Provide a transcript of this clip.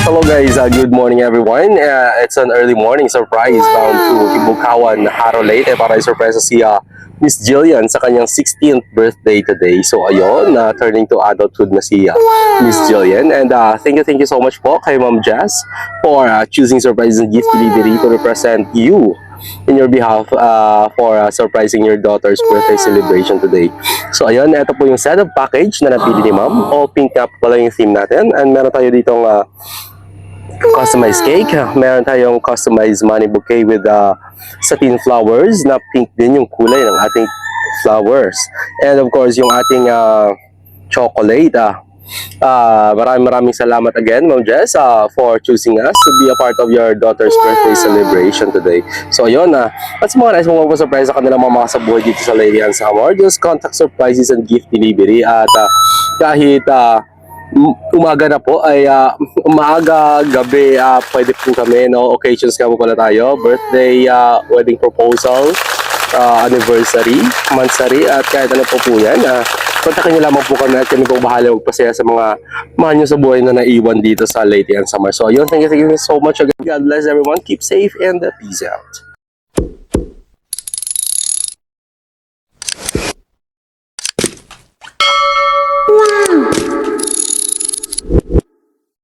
Hello guys, good morning everyone. It's an early morning surprise bound to Hibukawan, Haro Leyte para i-surprise si Miss Jillian sa kanyang 16th birthday today. So ayun, turning to adulthood na si Miss Jillian. And thank you so much po kay Ma'am Jazz for choosing surprise and gift delivery to represent you in your behalf for surprising your daughter's birthday celebration today. So ayun, ito po yung set of package na napili ni Ma'am. All pink up pala yung theme natin. And meron tayo ditong customized cake. Meron tayong customized money bouquet with satin flowers na pink din yung kulay ng ating flowers. And of course, yung ating chocolate. Maraming salamat again, Ma'am Jess, for choosing us to be a part of your daughter's birthday celebration today. So ayun, at sa mga nais mong magpa-surprise sa kanilang mga kasabuhay dito sa Lady Ann Samar, just contact surprises and gift delivery. At kahit umaga na po ay umaga, gabi, pwede po kami, no? Occasions ka po pala tayo, birthday, wedding proposal, anniversary, mansary, at kahit ano po yan. Kontakin niyo lamang po kami at kami po bahala magpasaya sa mga mahal nyo sa buhay na naiwan dito sa Leyte and Samar. So yun, thank you so much again. God bless everyone. Keep safe and peace out.